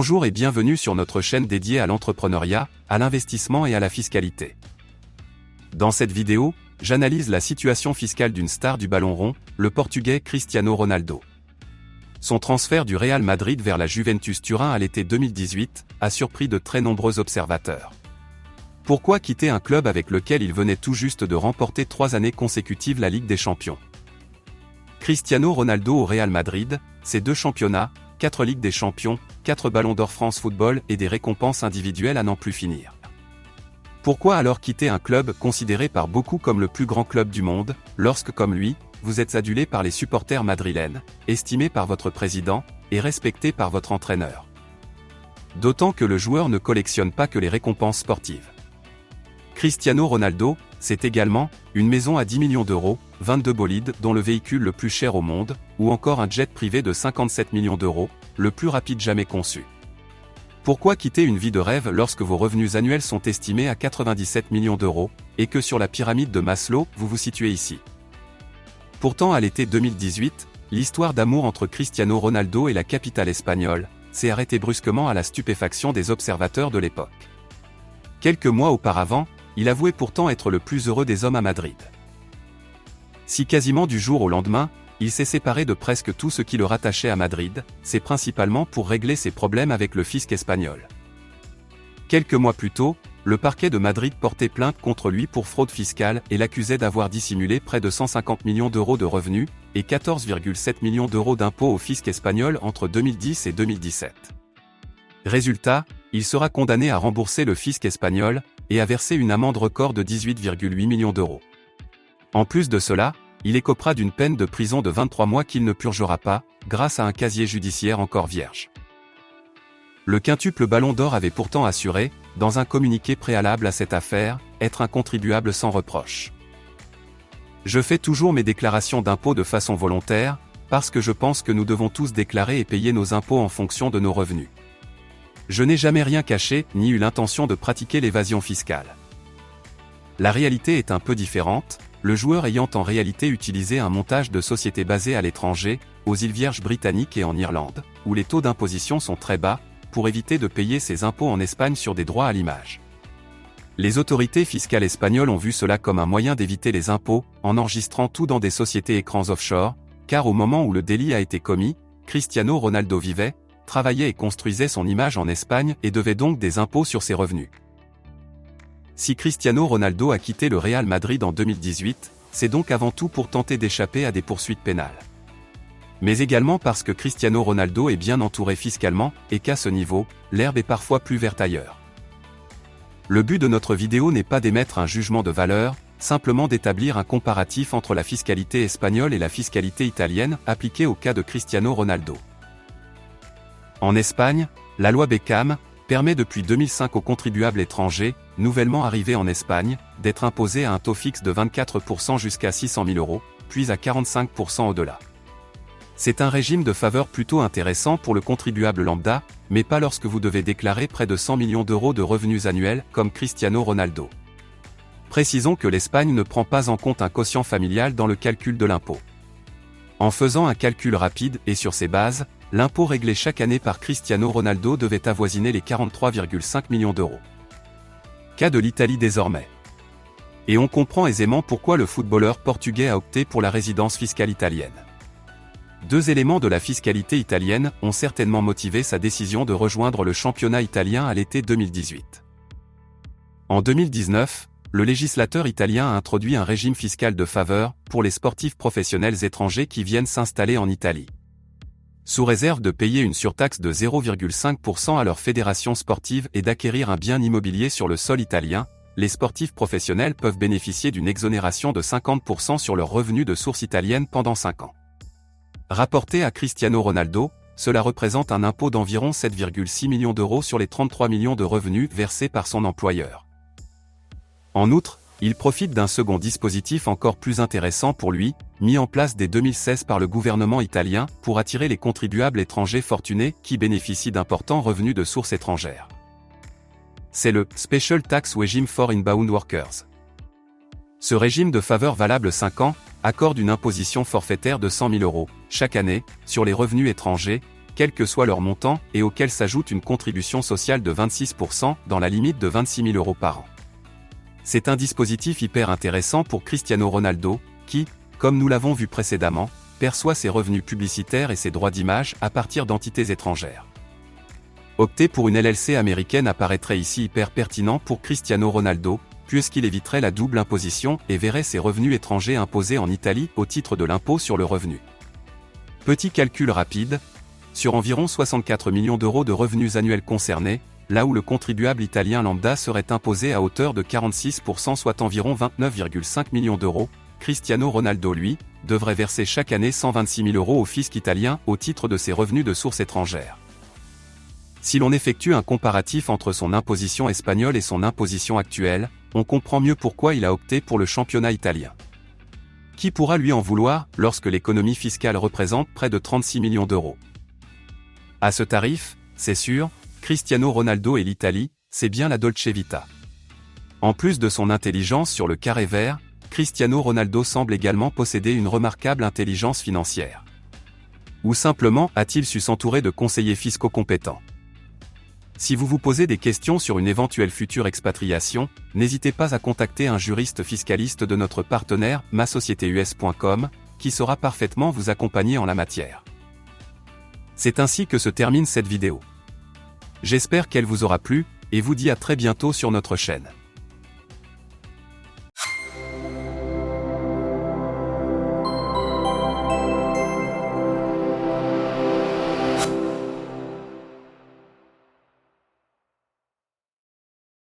Bonjour et bienvenue sur notre chaîne dédiée à l'entrepreneuriat, à l'investissement et à la fiscalité. Dans cette vidéo, j'analyse la situation fiscale d'une star du ballon rond, le Portugais Cristiano Ronaldo. Son transfert du Real Madrid vers la Juventus Turin à l'été 2018 a surpris de très nombreux observateurs. Pourquoi quitter un club avec lequel il venait tout juste de remporter 3 années consécutives la Ligue des Champions? Cristiano Ronaldo au Real Madrid, c'est 2 championnats, 4 Ligues des Champions, 4 Ballons d'Or France Football et des récompenses individuelles à n'en plus finir. Pourquoi alors quitter un club considéré par beaucoup comme le plus grand club du monde, lorsque comme lui, vous êtes adulé par les supporters madrilènes, estimé par votre président, et respecté par votre entraîneur? D'autant que le joueur ne collectionne pas que les récompenses sportives. Cristiano Ronaldo, c'est également une maison à 10 millions d'euros, 22 bolides dont le véhicule le plus cher au monde, ou encore un jet privé de 57 millions d'euros, le plus rapide jamais conçu. Pourquoi quitter une vie de rêve lorsque vos revenus annuels sont estimés à 97 millions d'euros, et que sur la pyramide de Maslow, vous vous situez ici? Pourtant à l'été 2018, l'histoire d'amour entre Cristiano Ronaldo et la capitale espagnole s'est arrêtée brusquement à la stupéfaction des observateurs de l'époque. Quelques mois auparavant, il avouait pourtant être le plus heureux des hommes à Madrid. Si quasiment du jour au lendemain, il s'est séparé de presque tout ce qui le rattachait à Madrid, c'est principalement pour régler ses problèmes avec le fisc espagnol. Quelques mois plus tôt, le parquet de Madrid portait plainte contre lui pour fraude fiscale et l'accusait d'avoir dissimulé près de 150 millions d'euros de revenus et 14,7 millions d'euros d'impôts au fisc espagnol entre 2010 et 2017. Résultat, il sera condamné à rembourser le fisc espagnol et à verser une amende record de 18,8 millions d'euros. En plus de cela, il écopera d'une peine de prison de 23 mois qu'il ne purgera pas, grâce à un casier judiciaire encore vierge. Le quintuple Ballon d'Or avait pourtant assuré, dans un communiqué préalable à cette affaire, être un contribuable sans reproche. Je fais toujours mes déclarations d'impôts de façon volontaire, parce que je pense que nous devons tous déclarer et payer nos impôts en fonction de nos revenus. Je n'ai jamais rien caché, ni eu l'intention de pratiquer l'évasion fiscale. La réalité est un peu différente, le joueur ayant en réalité utilisé un montage de société basé à l'étranger, aux îles Vierges britanniques et en Irlande, où les taux d'imposition sont très bas, pour éviter de payer ses impôts en Espagne sur des droits à l'image. Les autorités fiscales espagnoles ont vu cela comme un moyen d'éviter les impôts, en enregistrant tout dans des sociétés écrans offshore, car au moment où le délit a été commis, Cristiano Ronaldo vivait, travaillait et construisait son image en Espagne et devait donc des impôts sur ses revenus. Si Cristiano Ronaldo a quitté le Real Madrid en 2018, c'est donc avant tout pour tenter d'échapper à des poursuites pénales. Mais également parce que Cristiano Ronaldo est bien entouré fiscalement, et qu'à ce niveau, l'herbe est parfois plus verte ailleurs. Le but de notre vidéo n'est pas d'émettre un jugement de valeur, simplement d'établir un comparatif entre la fiscalité espagnole et la fiscalité italienne appliquée au cas de Cristiano Ronaldo. En Espagne, la loi Beckham permet depuis 2005 aux contribuables étrangers, nouvellement arrivés en Espagne, d'être imposés à un taux fixe de 24% jusqu'à 600 000 euros, puis à 45% au-delà. C'est un régime de faveur plutôt intéressant pour le contribuable lambda, mais pas lorsque vous devez déclarer près de 100 millions d'euros de revenus annuels, comme Cristiano Ronaldo. Précisons que l'Espagne ne prend pas en compte un quotient familial dans le calcul de l'impôt. En faisant un calcul rapide et sur ces bases, l'impôt réglé chaque année par Cristiano Ronaldo devait avoisiner les 43,5 millions d'euros. Cas de l'Italie désormais. Et on comprend aisément pourquoi le footballeur portugais a opté pour la résidence fiscale italienne. 2 éléments de la fiscalité italienne ont certainement motivé sa décision de rejoindre le championnat italien à l'été 2018. En 2019, le législateur italien a introduit un régime fiscal de faveur pour les sportifs professionnels étrangers qui viennent s'installer en Italie. Sous réserve de payer une surtaxe de 0,5% à leur fédération sportive et d'acquérir un bien immobilier sur le sol italien, les sportifs professionnels peuvent bénéficier d'une exonération de 50% sur leurs revenus de source italienne pendant 5 ans. Rapporté à Cristiano Ronaldo, cela représente un impôt d'environ 7,6 millions d'euros sur les 33 millions de revenus versés par son employeur. En outre, il profite d'un second dispositif encore plus intéressant pour lui, mis en place dès 2016 par le gouvernement italien pour attirer les contribuables étrangers fortunés qui bénéficient d'importants revenus de sources étrangères. C'est le Special Tax Regime for Inbound Workers. Ce régime de faveur valable 5 ans accorde une imposition forfaitaire de 100 000 euros chaque année sur les revenus étrangers, quel que soit leur montant, et auquel s'ajoute une contribution sociale de 26% dans la limite de 26 000 € par an. C'est un dispositif hyper intéressant pour Cristiano Ronaldo, qui, comme nous l'avons vu précédemment, perçoit ses revenus publicitaires et ses droits d'image à partir d'entités étrangères. Opter pour une LLC américaine apparaîtrait ici hyper pertinent pour Cristiano Ronaldo, puisqu'il éviterait la double imposition et verrait ses revenus étrangers imposés en Italie au titre de l'impôt sur le revenu. Petit calcul rapide, sur environ 64 millions d'euros de revenus annuels concernés, là où le contribuable italien lambda serait imposé à hauteur de 46%, soit environ 29,5 millions d'euros, Cristiano Ronaldo, lui, devrait verser chaque année 126 000 € au fisc italien au titre de ses revenus de source étrangère. Si l'on effectue un comparatif entre son imposition espagnole et son imposition actuelle, on comprend mieux pourquoi il a opté pour le championnat italien. Qui pourra lui en vouloir lorsque l'économie fiscale représente près de 36 millions d'euros? À ce tarif, c'est sûr, Cristiano Ronaldo et l'Italie, c'est bien la Dolce Vita. En plus de son intelligence sur le carré vert, Cristiano Ronaldo semble également posséder une remarquable intelligence financière. Ou simplement a-t-il su s'entourer de conseillers fiscaux compétents? Si vous vous posez des questions sur une éventuelle future expatriation, n'hésitez pas à contacter un juriste fiscaliste de notre partenaire masocieteus.com, qui saura parfaitement vous accompagner en la matière. C'est ainsi que se termine cette vidéo. J'espère qu'elle vous aura plu, et vous dis à très bientôt sur notre chaîne.